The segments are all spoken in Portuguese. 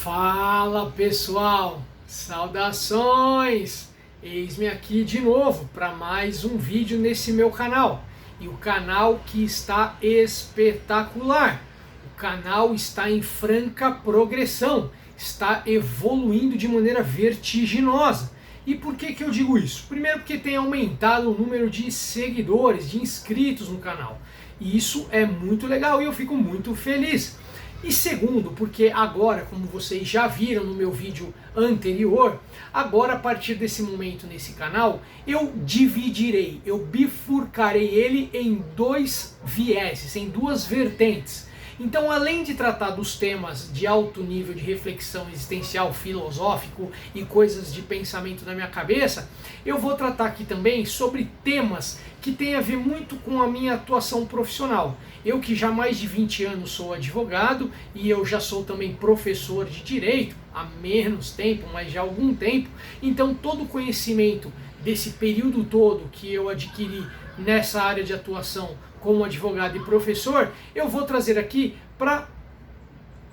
Fala pessoal, saudações! Eis-me aqui de novo para mais um vídeo nesse meu canal. E o canal que está espetacular. O canal está em franca progressão, está evoluindo de maneira vertiginosa. E por que eu digo isso? Primeiro porque tem aumentado o número de seguidores, de inscritos no canal. E isso é muito legal e eu fico muito feliz. E segundo, porque agora, como vocês já viram no meu vídeo anterior, agora a partir desse momento nesse canal, eu dividirei, eu bifurcarei ele em dois vieses, em duas vertentes. Então, além de tratar dos temas de alto nível de reflexão existencial, filosófico e coisas de pensamento na minha cabeça, eu vou tratar aqui também sobre temas que têm a ver muito com a minha atuação profissional. Eu que já há mais de 20 anos sou advogado e eu já sou também professor de direito, há menos tempo, mas já há algum tempo. Então todo o conhecimento desse período todo que eu adquiri nessa área de atuação como advogado e professor, eu vou trazer aqui para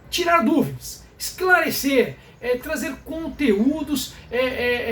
tirar dúvidas, esclarecer, trazer conteúdos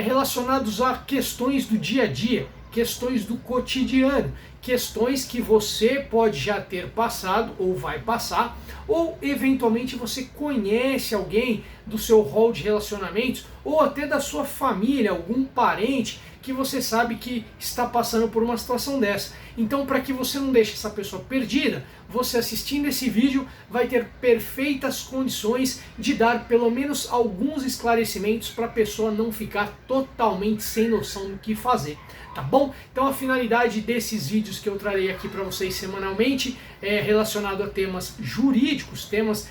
relacionados a questões do dia a dia, questões do cotidiano, questões que você pode já ter passado ou vai passar, ou eventualmente você conhece alguém do seu rol de relacionamentos ou até da sua família, algum parente que você sabe que está passando por uma situação dessa. Então, para que você não deixe essa pessoa perdida, você assistindo esse vídeo vai ter perfeitas condições de dar pelo menos alguns esclarecimentos para a pessoa não ficar totalmente sem noção do que fazer. Tá bom? Então a finalidade desses vídeos que eu trarei aqui para vocês semanalmente é relacionado a temas jurídicos, temas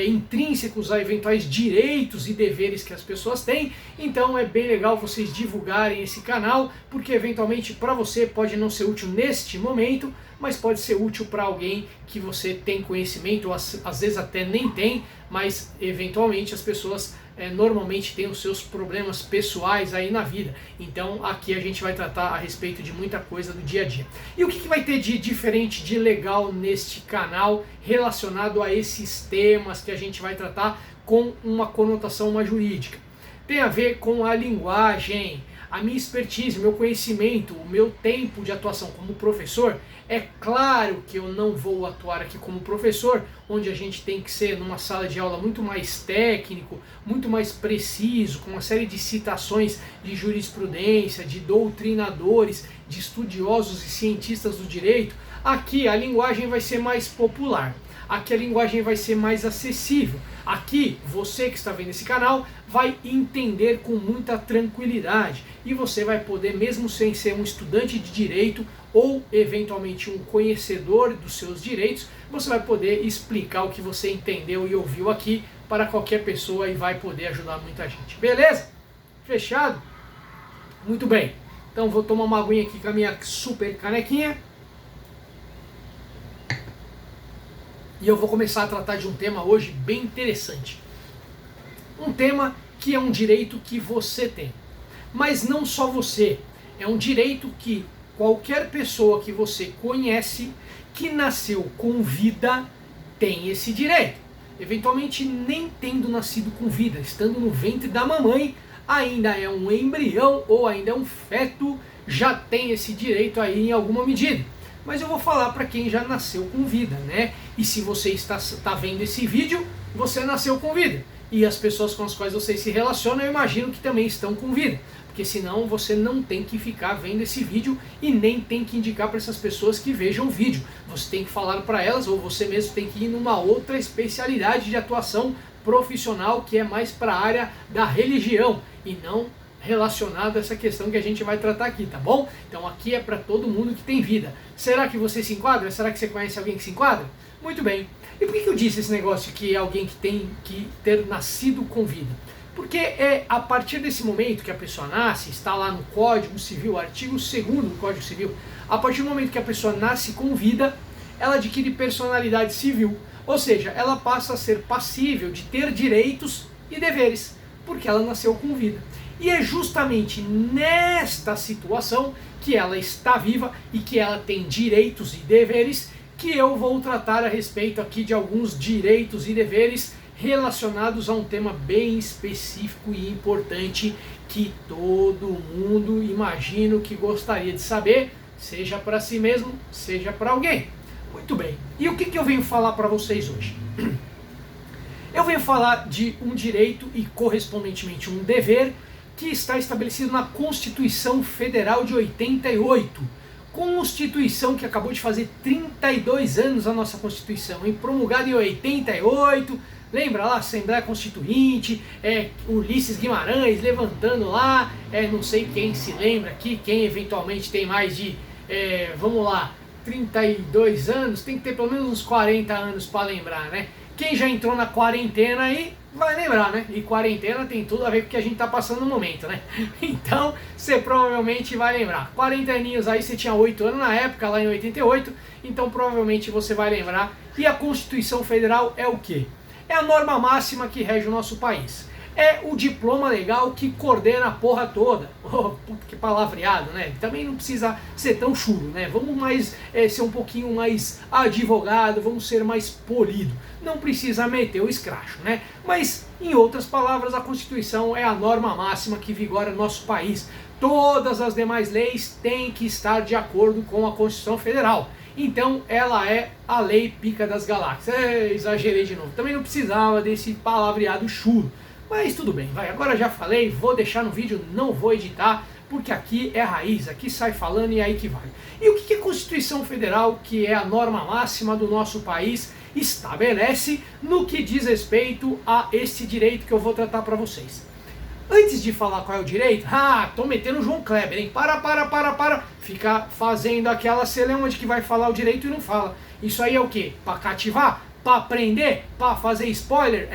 intrínsecos a eventuais direitos e deveres que as pessoas têm. Então é bem legal vocês divulgarem esse canal, porque eventualmente para você pode não ser útil neste momento, mas pode ser útil para alguém que você tem conhecimento, ou às vezes até nem tem, mas eventualmente as pessoas normalmente têm os seus problemas pessoais aí na vida. Então aqui a gente vai tratar a respeito de muita coisa do dia a dia. E o que vai ter de diferente, de legal neste canal relacionado a esses temas que a gente vai tratar com uma conotação mais jurídica? Tem a ver com a linguagem, a minha expertise, o meu conhecimento, o meu tempo de atuação como professor. É claro que eu não vou atuar aqui como professor, onde a gente tem que ser numa sala de aula muito mais técnico, muito mais preciso, com uma série de citações de jurisprudência, de doutrinadores, de estudiosos e cientistas do direito. Aqui a linguagem vai ser mais popular. Aqui a linguagem vai ser mais acessível. Aqui, você que está vendo esse canal vai entender com muita tranquilidade e você vai poder, mesmo sem ser um estudante de direito ou eventualmente um conhecedor dos seus direitos, você vai poder explicar o que você entendeu e ouviu aqui para qualquer pessoa e vai poder ajudar muita gente. Beleza? Fechado? Muito bem. Então vou tomar uma aguinha aqui com a minha super canequinha. E eu vou começar a tratar de um tema hoje bem interessante. Um tema que é um direito que você tem. Mas não só você. É um direito que qualquer pessoa que você conhece, que nasceu com vida, tem esse direito. Eventualmente nem tendo nascido com vida, estando no ventre da mamãe, ainda é um embrião ou ainda é um feto, já tem esse direito aí em alguma medida. Mas eu vou falar para quem já nasceu com vida, né? E se você está vendo esse vídeo, você nasceu com vida. E as pessoas com as quais você se relaciona, eu imagino que também estão com vida. Porque senão você não tem que ficar vendo esse vídeo e nem tem que indicar para essas pessoas que vejam o vídeo. Você tem que falar para elas, ou você mesmo tem que ir numa outra especialidade de atuação profissional que é mais para a área da religião e não relacionado a essa questão que a gente vai tratar aqui, tá bom? Então aqui é para todo mundo que tem vida. Será que você se enquadra? Será que você conhece alguém que se enquadra? Muito bem. E por que eu disse esse negócio que é alguém que tem que ter nascido com vida? Porque é a partir desse momento que a pessoa nasce, está lá no Código Civil, artigo 2º do Código Civil, a partir do momento que a pessoa nasce com vida, ela adquire personalidade civil, ou seja, ela passa a ser passível de ter direitos e deveres, porque ela nasceu com vida. E é justamente nesta situação que ela está viva e que ela tem direitos e deveres que eu vou tratar a respeito aqui de alguns direitos e deveres relacionados a um tema bem específico e importante que todo mundo, imagino, que gostaria de saber, seja para si mesmo, seja para alguém. Muito bem, e o que eu venho falar para vocês hoje? Eu venho falar de um direito e, correspondentemente, um dever que está estabelecido na Constituição Federal de 88. Constituição que acabou de fazer 32 anos a nossa Constituição, promulgada em 88, lembra lá, Assembleia Constituinte, Ulisses Guimarães levantando lá, não sei quem se lembra aqui, quem eventualmente tem mais de, vamos lá, 32 anos, tem que ter pelo menos uns 40 anos para lembrar, né? Quem já entrou na quarentena aí vai lembrar, né? E quarentena tem tudo a ver com o que a gente tá passando no momento, né? Então, você provavelmente vai lembrar. 40 aninhos aí, você tinha 8 anos na época, lá em 88, então provavelmente você vai lembrar. E a Constituição Federal é o quê? É a norma máxima que rege o nosso país. É o diploma legal que coordena a porra toda. Oh, que palavreado, né? Também não precisa ser tão chulo, né? Vamos mais ser um pouquinho mais advogado, vamos ser mais polido. Não precisa meter o escracho, né? Mas, em outras palavras, a Constituição é a norma máxima que vigora no nosso país. Todas as demais leis têm que estar de acordo com a Constituição Federal. Então, ela é a lei pica das galáxias. Exagerei de novo. Também não precisava desse palavreado chulo. Mas tudo bem, vai, agora já falei, vou deixar no vídeo, não vou editar, porque aqui é raiz, aqui sai falando e é aí que vai. E o que a Constituição Federal, que é a norma máxima do nosso país, estabelece no que diz respeito a esse direito que eu vou tratar para vocês? Antes de falar qual é o direito, tô metendo o João Kleber, hein? Para, fica fazendo aquela celeuma de que vai falar o direito e não fala. Isso aí é o quê? Para cativar? Para aprender? Para fazer spoiler?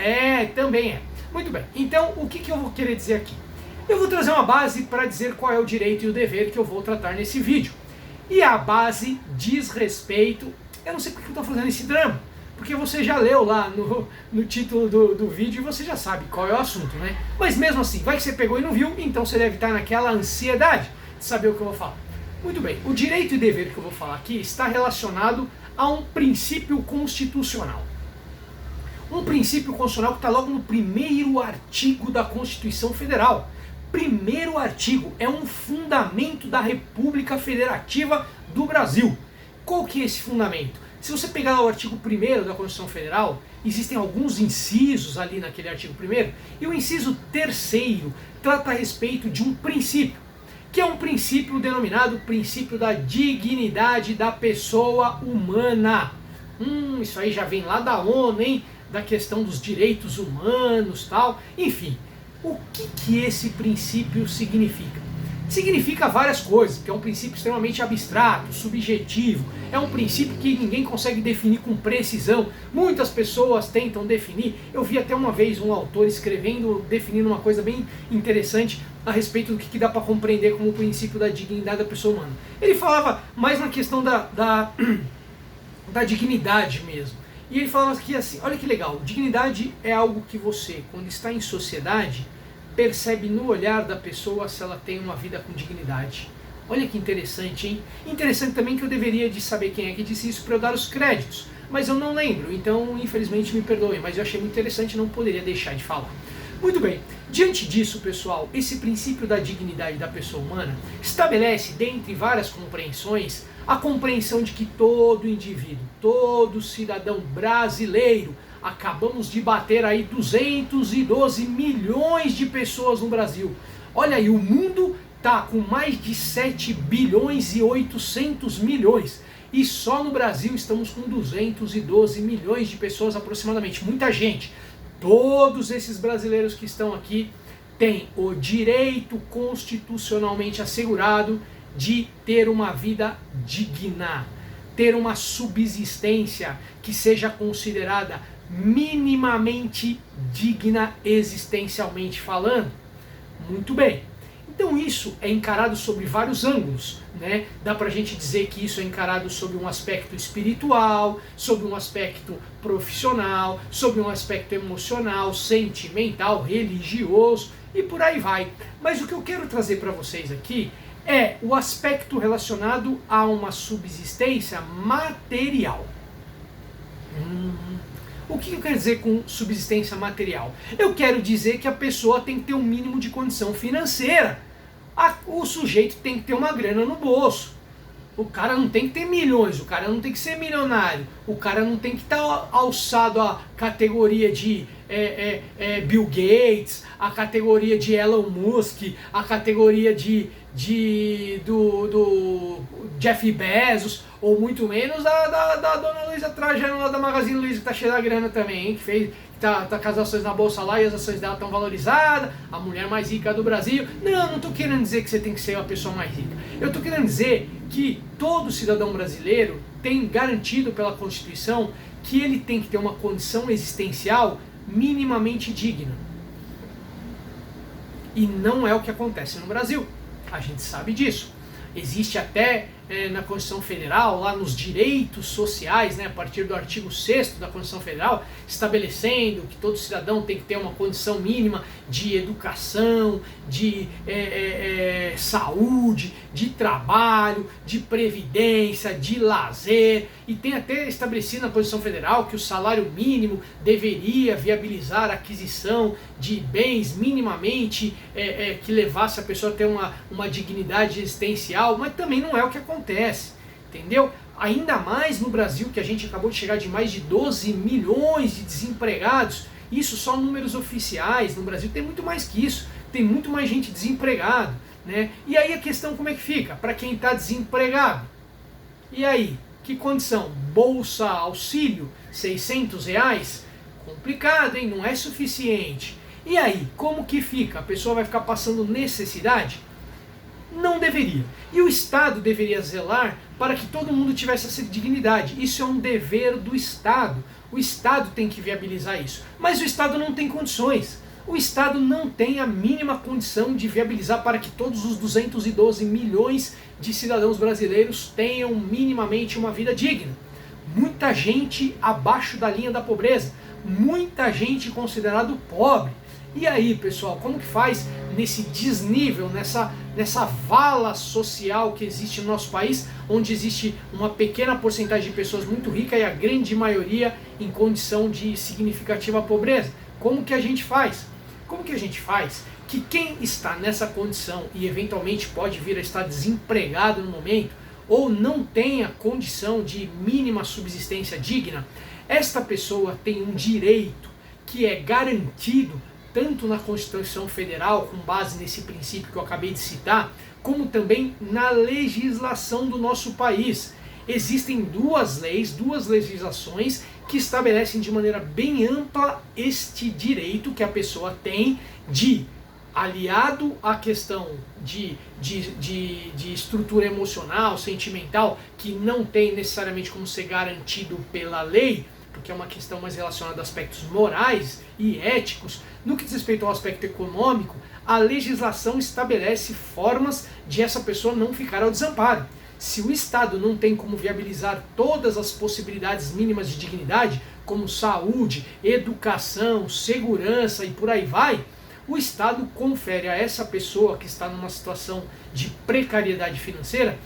Também é. Muito bem, então o que eu vou querer dizer aqui? Eu vou trazer uma base para dizer qual é o direito e o dever que eu vou tratar nesse vídeo. E a base diz respeito, eu não sei porque eu estou fazendo esse drama, porque você já leu lá no título do vídeo e você já sabe qual é o assunto, né? Mas mesmo assim, vai que você pegou e não viu, então você deve estar naquela ansiedade de saber o que eu vou falar. Muito bem, o direito e dever que eu vou falar aqui está relacionado a um princípio constitucional. Um princípio constitucional que está logo no primeiro artigo da Constituição Federal. Primeiro artigo, é um fundamento da República Federativa do Brasil. Qual que é esse fundamento? Se você pegar o artigo 1º da Constituição Federal, existem alguns incisos ali naquele artigo 1º, e o inciso 3º trata a respeito de um princípio, que é um princípio denominado princípio da dignidade da pessoa humana. Isso aí já vem lá da ONU, hein? Da questão dos direitos humanos, tal, enfim. O que esse princípio significa? Significa várias coisas, porque é um princípio extremamente abstrato, subjetivo, é um princípio que ninguém consegue definir com precisão, muitas pessoas tentam definir, eu vi até uma vez um autor definindo uma coisa bem interessante a respeito do que dá para compreender como o princípio da dignidade da pessoa humana. Ele falava mais na questão da dignidade mesmo. E ele falava que assim, olha que legal, dignidade é algo que você, quando está em sociedade, percebe no olhar da pessoa se ela tem uma vida com dignidade. Olha que interessante, hein? Interessante também que eu deveria de saber quem é que disse isso para eu dar os créditos, mas eu não lembro, então infelizmente me perdoem, mas eu achei muito interessante e não poderia deixar de falar. Muito bem, diante disso, pessoal, esse princípio da dignidade da pessoa humana estabelece, dentre várias compreensões, a compreensão de que todo indivíduo, todo cidadão brasileiro, acabamos de bater aí 212 milhões de pessoas no Brasil. Olha aí, o mundo está com mais de 7 bilhões e 800 milhões. E só no Brasil estamos com 212 milhões de pessoas aproximadamente. Muita gente. Todos esses brasileiros que estão aqui têm o direito constitucionalmente assegurado de ter uma vida digna, ter uma subsistência que seja considerada minimamente digna existencialmente falando. Muito bem. Então isso é encarado sobre vários ângulos, né? Dá pra gente dizer que isso é encarado sobre um aspecto espiritual, sobre um aspecto profissional, sobre um aspecto emocional, sentimental, religioso e por aí vai. Mas o que eu quero trazer para vocês aqui é o aspecto relacionado a uma subsistência material. O que eu quero dizer com subsistência material? Eu quero dizer que a pessoa tem que ter um mínimo de condição financeira. O sujeito tem que ter uma grana no bolso. O cara não tem que ter milhões, o cara não tem que ser milionário, o cara não tem que estar alçado à categoria de Bill Gates, a categoria de Elon Musk, a categoria do Jeff Bezos, ou muito menos da dona Luísa Trajano lá da Magazine Luiza, que tá cheia da grana também, hein, que tá com as ações na bolsa lá e as ações dela estão valorizadas, a mulher mais rica do Brasil. Não tô querendo dizer que você tem que ser a pessoa mais rica. Eu tô querendo dizer que todo cidadão brasileiro tem garantido pela Constituição que ele tem que ter uma condição existencial minimamente digna. E não é o que acontece no Brasil. A gente sabe disso. Existe até na Constituição Federal, lá nos direitos sociais, a partir do artigo 6º da Constituição Federal, estabelecendo que todo cidadão tem que ter uma condição mínima de educação, de saúde, de trabalho, de previdência, de lazer, e tem até estabelecido na Constituição Federal que o salário mínimo deveria viabilizar a aquisição de bens minimamente que levasse a pessoa a ter uma dignidade existencial, mas também não é o que acontece, entendeu? Ainda mais no Brasil, que a gente acabou de chegar de mais de 12 milhões de desempregados, isso só números oficiais. No Brasil tem muito mais que isso, tem muito mais gente desempregada, né? E aí a questão como é que fica? Para quem está desempregado, e aí, que condição? Bolsa Auxílio, R$600? Complicado, hein? Não é suficiente. E aí, como que fica? A pessoa vai ficar passando necessidade? Não deveria. E o Estado deveria zelar para que todo mundo tivesse essa dignidade. Isso é um dever do Estado. O Estado tem que viabilizar isso. Mas o Estado não tem condições. O Estado não tem a mínima condição de viabilizar para que todos os 212 milhões de cidadãos brasileiros tenham minimamente uma vida digna. Muita gente abaixo da linha da pobreza. Muita gente considerado pobre. E aí, pessoal, como que faz nesse desnível, nessa vala social que existe no nosso país, onde existe uma pequena porcentagem de pessoas muito ricas e a grande maioria em condição de significativa pobreza? Como que a gente faz? Como que a gente faz que quem está nessa condição e eventualmente pode vir a estar desempregado no momento, ou não tenha condição de mínima subsistência digna, esta pessoa tem um direito que é garantido tanto na Constituição Federal, com base nesse princípio que eu acabei de citar, como também na legislação do nosso país. Existem duas leis, duas legislações que estabelecem de maneira bem ampla este direito que a pessoa tem de, aliado à questão de estrutura emocional, sentimental, que não tem necessariamente como ser garantido pela lei, porque é uma questão mais relacionada a aspectos morais e éticos. No que diz respeito ao aspecto econômico, a legislação estabelece formas de essa pessoa não ficar ao desamparo. Se o Estado não tem como viabilizar todas as possibilidades mínimas de dignidade, como saúde, educação, segurança e por aí vai, o Estado confere a essa pessoa que está numa situação de precariedade financeira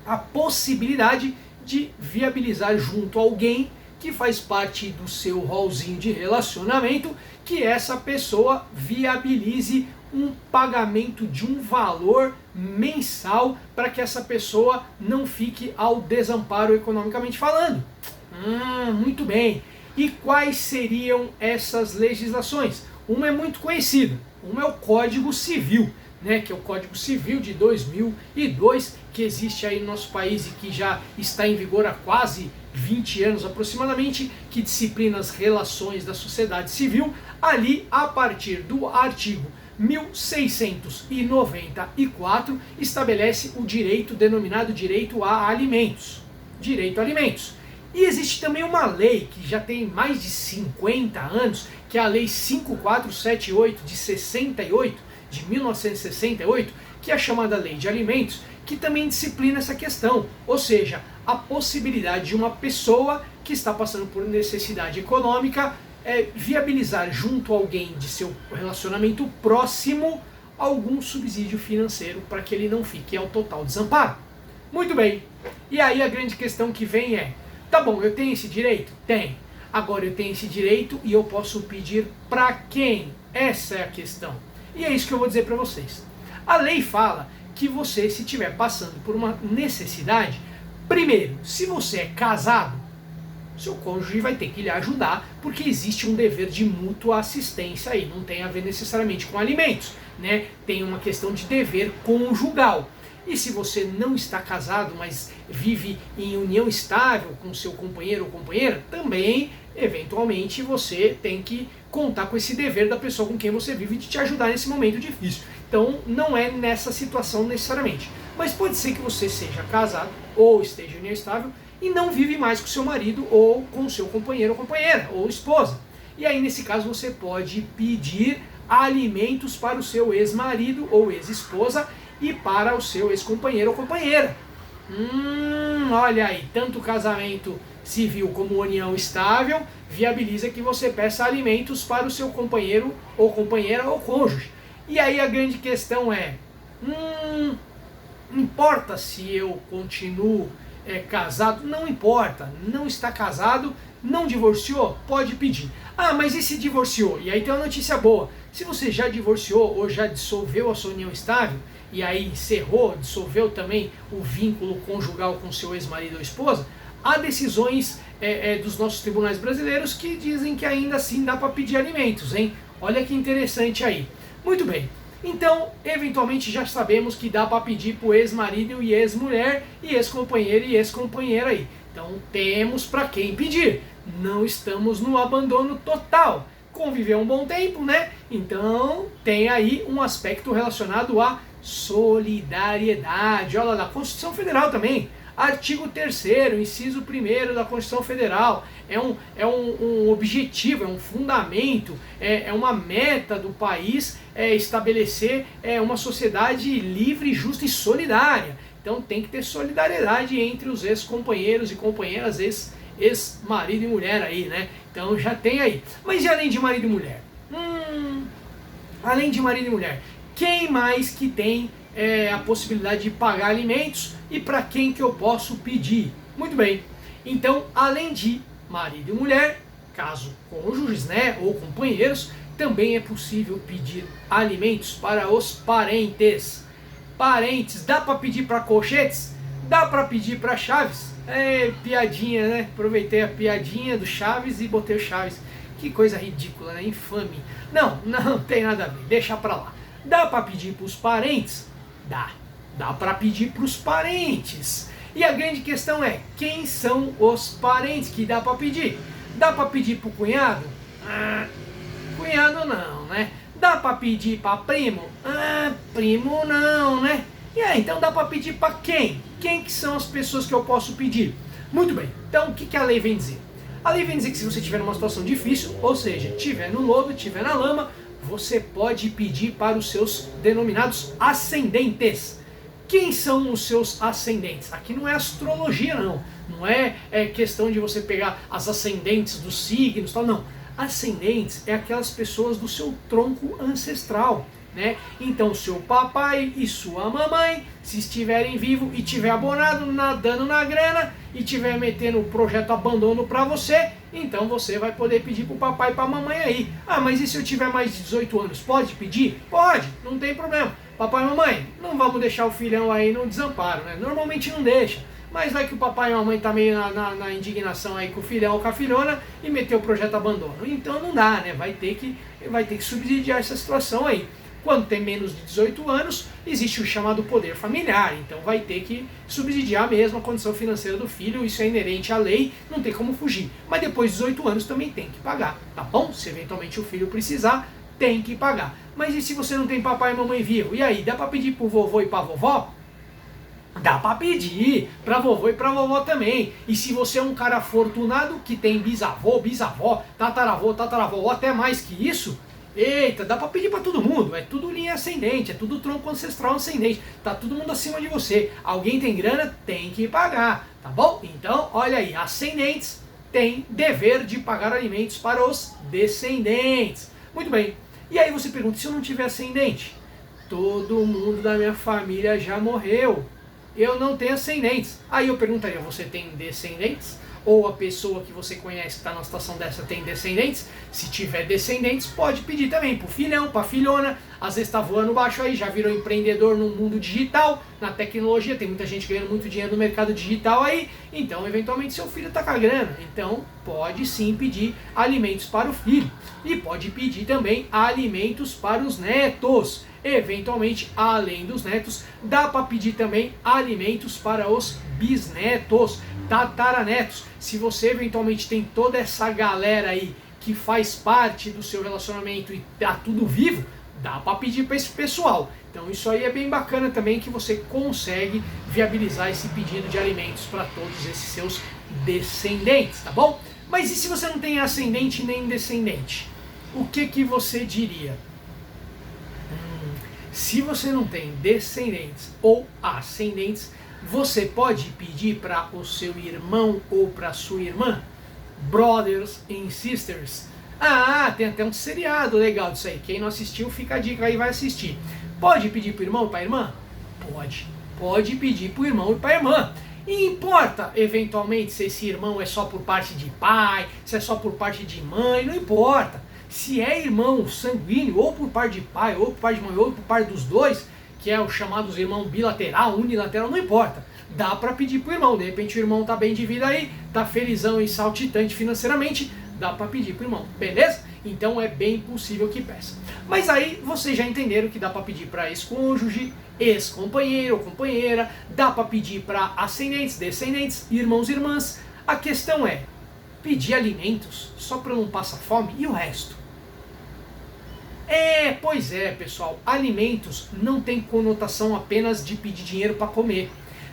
a possibilidade de viabilizar junto a alguém que faz parte do seu rolzinho de relacionamento, que essa pessoa viabilize um pagamento de um valor mensal para que essa pessoa não fique ao desamparo economicamente falando. Muito bem. E quais seriam essas legislações? Uma é muito conhecida, uma é o Código Civil, que é o Código Civil de 2002, que existe aí no nosso país e que já está em vigor há quase 20 anos aproximadamente, que disciplina as relações da sociedade civil. Ali, a partir do artigo 1694, estabelece o direito denominado direito a alimentos. Direito a alimentos. E existe também uma lei que já tem mais de 50 anos, que é a Lei 5478 de 1968, que é a chamada Lei de Alimentos, que também disciplina essa questão, ou seja, a possibilidade de uma pessoa que está passando por necessidade econômica viabilizar junto a alguém de seu relacionamento próximo algum subsídio financeiro para que ele não fique ao total desamparo. Muito bem, e aí a grande questão que vem é, tá bom, eu tenho esse direito? Tenho. Agora eu tenho esse direito e eu posso pedir para quem? Essa é a questão. E é isso que eu vou dizer para vocês. A lei fala que você, se estiver passando por uma necessidade, primeiro, se você é casado, seu cônjuge vai ter que lhe ajudar, porque existe um dever de mútua assistência aí, não tem a ver necessariamente com alimentos, né? Tem uma questão de dever conjugal. E se você não está casado, mas vive em união estável com seu companheiro ou companheira, também, eventualmente, você tem que contar com esse dever da pessoa com quem você vive de te ajudar nesse momento difícil. Então, não é nessa situação necessariamente. Mas pode ser que você seja casado ou esteja em união estável e não vive mais com seu marido ou com seu companheiro ou companheira ou esposa. E aí, nesse caso, você pode pedir alimentos para o seu ex-marido ou ex-esposa e para o seu ex-companheiro ou companheira. Olha aí, tanto o casamento civil como união estável viabiliza que você peça alimentos para o seu companheiro ou companheira ou cônjuge. E aí a grande questão é, importa se eu continuo casado? Não importa, não está casado, não divorciou? Pode pedir. Ah, mas e se divorciou? E aí tem uma notícia boa. Se você já divorciou ou já dissolveu a sua união estável, e aí encerrou, dissolveu também o vínculo conjugal com seu ex-marido ou esposa, há decisões dos nossos tribunais brasileiros que dizem que ainda assim dá para pedir alimentos, hein? Olha que interessante aí. Muito bem. Então, eventualmente já sabemos que dá para pedir para o ex-marido e ex-mulher, e ex-companheiro e ex-companheira aí. Então, temos para quem pedir. Não estamos no abandono total. Conviveu um bom tempo, né? Então, tem aí um aspecto relacionado à solidariedade. Olha lá, Constituição Federal também. Artigo 3º, inciso 1º da Constituição Federal. É um objetivo, é um fundamento, é uma meta do país estabelecer uma sociedade livre, justa e solidária. Então tem que ter solidariedade entre os ex-companheiros e companheiras, ex-marido e mulher aí, né? Então já tem aí. Mas e além de marido e mulher? Além de marido e mulher, quem mais que tem a possibilidade de pagar alimentos e para quem que eu posso pedir? Muito bem, então além de marido e mulher, caso cônjuges, né, ou companheiros, também é possível pedir alimentos para os parentes. Parentes, dá para pedir para Colchetes? Dá para pedir para Chaves? Piadinha, né? Aproveitei a piadinha do Chaves e botei o Chaves. Que coisa ridícula, né? Infame. Não tem nada a ver, deixa pra lá. Dá para pedir para os parentes? Dá para pedir para os parentes. E a grande questão é, quem são os parentes que dá para pedir? Dá para pedir para o cunhado? Cunhado não, né? Dá para pedir para primo? Primo não, né? E aí, então dá para pedir para quem? Quem que são as pessoas que eu posso pedir? Muito bem, então o que a lei vem dizer? A lei vem dizer que se você estiver numa situação difícil, ou seja, estiver no lodo, estiver na lama, você pode pedir para os seus denominados ascendentes. Quem são os seus ascendentes? Aqui não é astrologia, não é questão de você pegar as ascendentes dos signos, tal, não. Ascendentes é aquelas pessoas do seu tronco ancestral, né? Então seu papai e sua mamãe, se estiverem vivos e tiver abonado, nadando na grana e tiver metendo o projeto abandono para você, então você vai poder pedir pro papai e pra mamãe aí. Ah, mas e se eu tiver mais de 18 anos? Pode pedir? Pode, não tem problema. Papai e mamãe, não vamos deixar o filhão aí no desamparo, né? Normalmente não deixa. Mas vai que o papai e a mamãe tá meio na indignação aí com o filhão ou com a filhona e meteu o projeto abandono. Então não dá, né? Vai ter que subsidiar essa situação aí. Quando tem menos de 18 anos, existe o chamado poder familiar, então vai ter que subsidiar mesmo a condição financeira do filho, isso é inerente à lei, não tem como fugir. Mas depois de 18 anos também tem que pagar, tá bom? Se eventualmente o filho precisar, tem que pagar. Mas e se você não tem papai e mamãe vivo? E aí, dá para pedir pro vovô e pra vovó? Dá para pedir para vovô e para vovó também. E se você é um cara afortunado que tem bisavô, bisavó, tataravô, tataravó, ou até mais que isso, eita, dá pra pedir pra todo mundo, é tudo linha ascendente, é tudo tronco ancestral ascendente, tá todo mundo acima de você. Alguém tem grana, tem que pagar, tá bom? Então, olha aí, ascendentes têm dever de pagar alimentos para os descendentes. Muito bem, e aí você pergunta, se eu não tiver ascendente? Todo mundo da minha família já morreu, eu não tenho ascendentes. Aí eu perguntaria, você tem descendentes? ou a pessoa que você conhece que está numa situação dessa tem descendentes. Se tiver descendentes, pode pedir também para o filhão, para a filhona. Às vezes está voando baixo aí, já virou empreendedor no mundo digital, na tecnologia, tem muita gente ganhando muito dinheiro no mercado digital aí, então eventualmente seu filho está com a grana, então pode sim pedir alimentos para o filho. E pode pedir também alimentos para os netos. Eventualmente, além dos netos, dá para pedir também alimentos para os bisnetos, tataranetos. Se você eventualmente tem toda essa galera aí que faz parte do seu relacionamento e tá tudo vivo, dá para pedir para esse pessoal. Então isso aí é bem bacana também, que você consegue viabilizar esse pedido de alimentos para todos esses seus descendentes, tá bom? Mas e se você não tem ascendente nem descendente? O que você diria? Se você não tem descendentes ou ascendentes, você pode pedir para o seu irmão ou para sua irmã, brothers and sisters. Ah, tem até um seriado legal disso aí. Quem não assistiu, fica a dica aí, vai assistir. Pode pedir para o irmão e para a irmã? Pode. Pode pedir para o irmão e para a irmã. E importa, eventualmente, se esse irmão é só por parte de pai, se é só por parte de mãe, não importa. Se é irmão sanguíneo, ou por parte de pai, ou por parte de mãe, ou por parte dos dois, que é o chamado irmão bilateral, unilateral, não importa. Dá para pedir pro irmão. De repente o irmão tá bem de vida aí, tá felizão e saltitante financeiramente, dá para pedir pro irmão, beleza? Então é bem possível que peça. Mas aí vocês já entenderam que dá para pedir para ex-cônjuge, ex-companheiro ou companheira, dá para pedir para ascendentes, descendentes, irmãos e irmãs. A questão é, pedir alimentos só para não passar fome e o resto? Pois é, pessoal, alimentos não tem conotação apenas de pedir dinheiro para comer.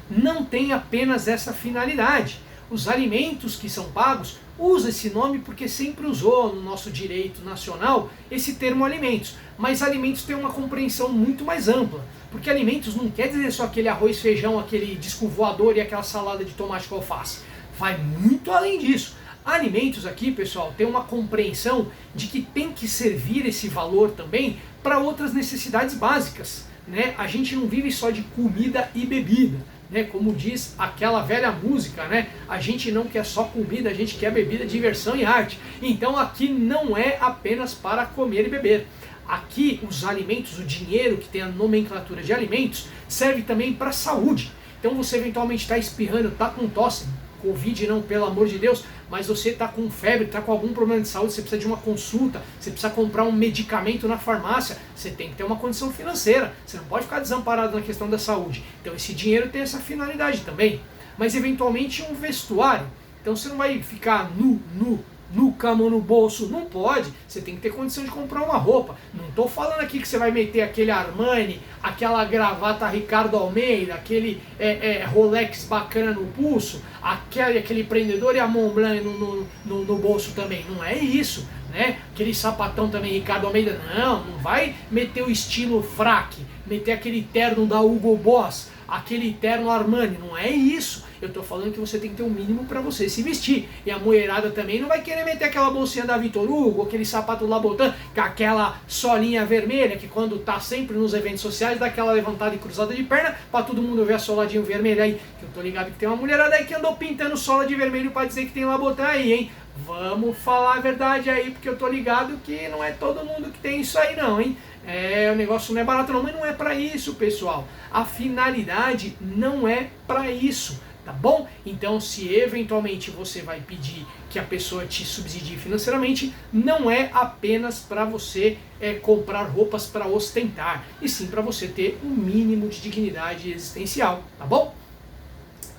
Não tem apenas essa finalidade. Os alimentos que são pagos, usa esse nome porque sempre usou no nosso direito nacional esse termo alimentos. Mas alimentos tem uma compreensão muito mais ampla. Porque alimentos não quer dizer só aquele arroz, feijão, aquele disco voador e aquela salada de tomate com alface. Vai muito além disso. Alimentos aqui, pessoal, tem uma compreensão de que tem que servir esse valor também para outras necessidades básicas, né? A gente não vive só de comida e bebida, né? Como diz aquela velha música, né? A gente não quer só comida, a gente quer bebida, diversão e arte. Então aqui não é apenas para comer e beber. Aqui os alimentos, o dinheiro que tem a nomenclatura de alimentos, serve também para a saúde. Então você eventualmente está espirrando, está com tosse, Covid não, pelo amor de Deus, mas você está com febre, está com algum problema de saúde, você precisa de uma consulta, você precisa comprar um medicamento na farmácia, você tem que ter uma condição financeira, você não pode ficar desamparado na questão da saúde. Então esse dinheiro tem essa finalidade também. Mas eventualmente um vestuário, então você não vai ficar nu, com a mão no bolso, não pode, você tem que ter condição de comprar uma roupa. Não estou falando aqui que você vai meter aquele Armani, aquela gravata Ricardo Almeida, aquele Rolex bacana no pulso, aquele prendedor e a Montblanc no bolso também, não é isso, né? Aquele sapatão também Ricardo Almeida, não vai meter o estilo fraque, meter aquele terno da Hugo Boss, aquele terno Armani, não é isso. Eu estou falando que você tem que ter um mínimo para você se vestir. E a mulherada também não vai querer meter aquela bolsinha da Vitor Hugo, aquele sapato Labotan, com aquela solinha vermelha, que quando tá sempre nos eventos sociais, dá aquela levantada e cruzada de perna, para todo mundo ver a soladinha vermelha aí. Que eu tô ligado que tem uma mulherada aí que andou pintando sola de vermelho para dizer que tem Labotan aí, hein? Vamos falar a verdade aí, porque eu tô ligado que não é todo mundo que tem isso aí não, hein? O negócio não é barato não, mas não é para isso, pessoal. A finalidade não é para isso. Tá bom? Então, se eventualmente você vai pedir que a pessoa te subsidie financeiramente, não é apenas para você comprar roupas para ostentar, e sim para você ter um mínimo de dignidade existencial, tá bom?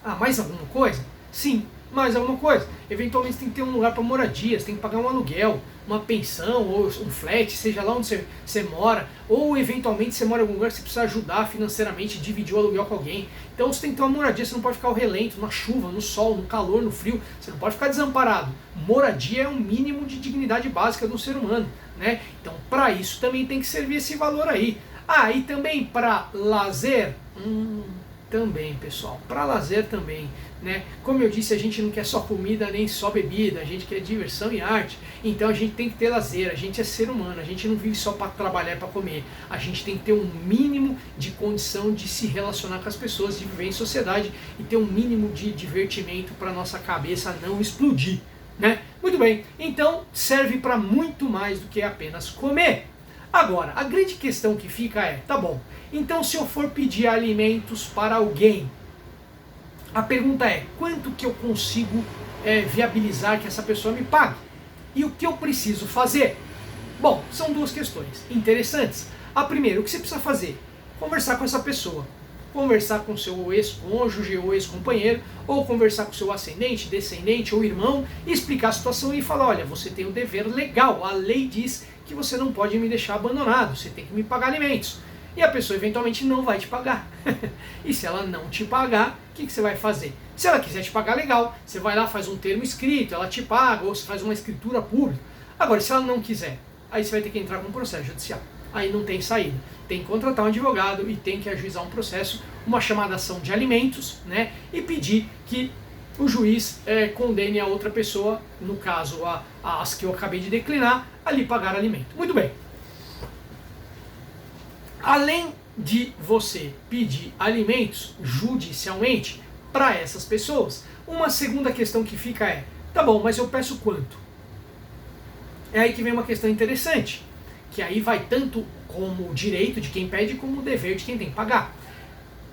Ah, mais alguma coisa? Sim, mais alguma coisa. Eventualmente você tem que ter um lugar para moradia, você tem que pagar um aluguel, uma pensão ou um flat, seja lá onde você mora, ou eventualmente você mora em algum lugar que você precisa ajudar financeiramente, dividir o aluguel com alguém. Então você tem que ter uma moradia, você não pode ficar ao relento, na chuva, no sol, no calor, no frio, você não pode ficar desamparado. Moradia é um mínimo de dignidade básica do ser humano, né? Então para isso também tem que servir esse valor aí. Ah, e também para lazer, também, pessoal, para lazer também, né? Como eu disse, a gente não quer só comida nem só bebida, a gente quer diversão e arte, então a gente tem que ter lazer, a gente é ser humano, a gente não vive só para trabalhar e para comer, a gente tem que ter um mínimo de condição de se relacionar com as pessoas, de viver em sociedade e ter um mínimo de divertimento para nossa cabeça não explodir, né? Muito bem, então serve para muito mais do que apenas comer. Agora, a grande questão que fica é, tá bom, então se eu for pedir alimentos para alguém, a pergunta é, quanto que eu consigo viabilizar que essa pessoa me pague? E o que eu preciso fazer? Bom, são duas questões interessantes. A primeira, o que você precisa fazer? Conversar com essa pessoa. Conversar com seu ex-cônjuge ou ex-companheiro, ou conversar com seu ascendente, descendente ou irmão, e explicar a situação e falar, olha, você tem um dever legal, a lei diz que você não pode me deixar abandonado, você tem que me pagar alimentos. E a pessoa eventualmente não vai te pagar. E se ela não te pagar, o que você vai fazer? Se ela quiser te pagar, legal, você vai lá, faz um termo escrito, ela te paga, ou você faz uma escritura pública. Agora, se ela não quiser, aí você vai ter que entrar com um processo judicial. Aí não tem saída. Tem que contratar um advogado e tem que ajuizar um processo, uma chamada ação de alimentos, né? E pedir que o juiz condene a outra pessoa, no caso as que eu acabei de declinar, a lhe pagar alimento. Muito bem. Além de você pedir alimentos judicialmente para essas pessoas, uma segunda questão que fica é, tá bom, mas eu peço quanto? É aí que vem uma questão interessante, que aí vai tanto como o direito de quem pede, como o dever de quem tem que pagar.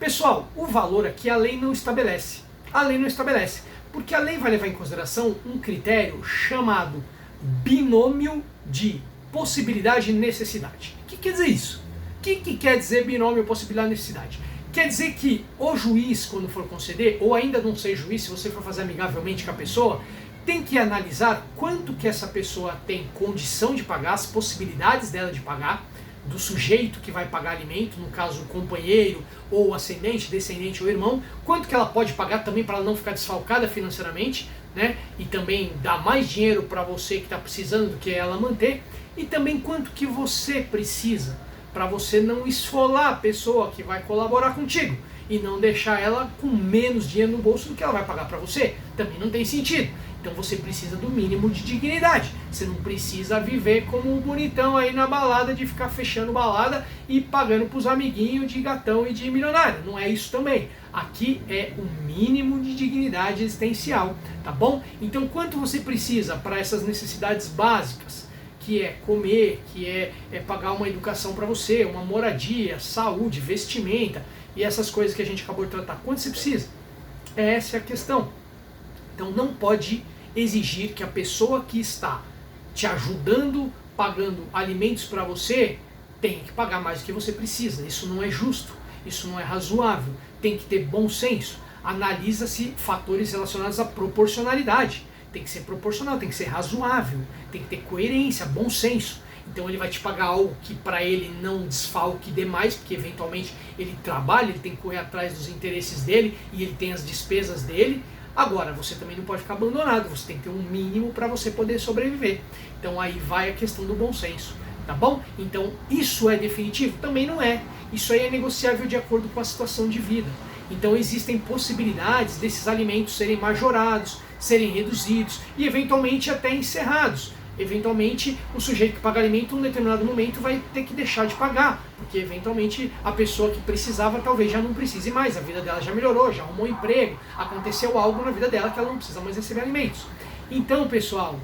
Pessoal, o valor aqui a lei não estabelece. A lei não estabelece, porque a lei vai levar em consideração um critério chamado binômio de possibilidade e necessidade. O que quer dizer isso? O que quer dizer binômio, possibilidade e necessidade? Quer dizer que o juiz, quando for conceder, ou ainda não ser juiz, se você for fazer amigavelmente com a pessoa, tem que analisar quanto que essa pessoa tem condição de pagar, as possibilidades dela de pagar, do sujeito que vai pagar alimento, no caso o companheiro, ou ascendente, descendente ou irmão, quanto que ela pode pagar também para ela não ficar desfalcada financeiramente, né? E também dar mais dinheiro para você que está precisando do que ela manter, e também quanto que você precisa, para você não esfolar a pessoa que vai colaborar contigo e não deixar ela com menos dinheiro no bolso do que ela vai pagar para você. Também não tem sentido. Então você precisa do mínimo de dignidade. Você não precisa viver como um bonitão aí na balada, de ficar fechando balada e pagando para os amiguinhos de gatão e de milionário. Não é isso também. Aqui é o mínimo de dignidade existencial, tá bom? Então quanto você precisa para essas necessidades básicas, que é comer, que é pagar uma educação para você, uma moradia, saúde, vestimenta e essas coisas que a gente acabou de tratar. Quanto você precisa? Essa é a questão. Então não pode exigir que a pessoa que está te ajudando, pagando alimentos para você, tenha que pagar mais do que você precisa. Isso não é justo, isso não é razoável. Tem que ter bom senso. Analisa-se fatores relacionados à proporcionalidade. Tem que ser proporcional, tem que ser razoável, tem que ter coerência, bom senso. Então ele vai te pagar algo que para ele não desfalque demais, porque eventualmente ele trabalha, ele tem que correr atrás dos interesses dele e ele tem as despesas dele. Agora, você também não pode ficar abandonado, você tem que ter um mínimo para você poder sobreviver. Então aí vai a questão do bom senso, tá bom? Então isso é definitivo? Também não é. Isso aí é negociável de acordo com a situação de vida. Então existem possibilidades desses alimentos serem majorados, serem reduzidos e eventualmente até encerrados. Eventualmente o sujeito que paga alimento em um determinado momento vai ter que deixar de pagar, porque eventualmente a pessoa que precisava talvez já não precise mais, a vida dela já melhorou, já arrumou um emprego, aconteceu algo na vida dela que ela não precisa mais receber alimentos. Então, pessoal,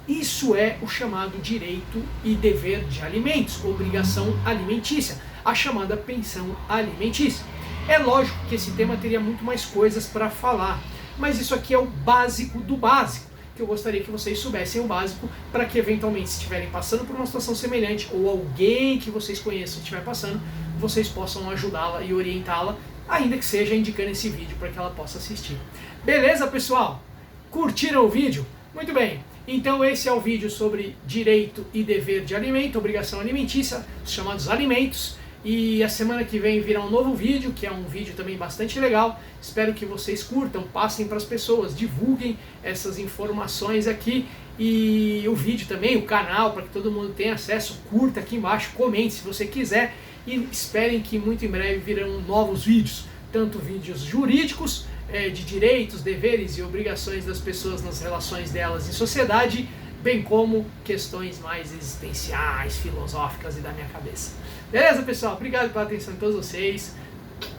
isso é o chamado direito e dever de alimentos, obrigação alimentícia, a chamada pensão alimentícia. É lógico que esse tema teria muito mais coisas para falar, mas isso aqui é o básico do básico, que eu gostaria que vocês soubessem o básico, para que eventualmente, se estiverem passando por uma situação semelhante, ou alguém que vocês conheçam estiver passando, vocês possam ajudá-la e orientá-la, ainda que seja indicando esse vídeo para que ela possa assistir. Beleza, pessoal? Curtiram o vídeo? Muito bem. Então esse é o vídeo sobre direito e dever de alimento, obrigação alimentícia, os chamados alimentos. E a semana que vem virá um novo vídeo, que é um vídeo também bastante legal. Espero que vocês curtam, passem para as pessoas, divulguem essas informações aqui. E o vídeo também, o canal, para que todo mundo tenha acesso. Curta aqui embaixo, comente se você quiser. E esperem que muito em breve virão novos vídeos. tanto vídeos jurídicos, de direitos, deveres e obrigações das pessoas nas relações delas em sociedade, bem como questões mais existenciais, filosóficas e da minha cabeça. Beleza, pessoal? Obrigado pela atenção de todos vocês.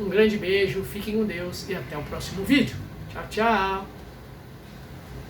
Um grande beijo, fiquem com Deus e até o próximo vídeo. Tchau, tchau!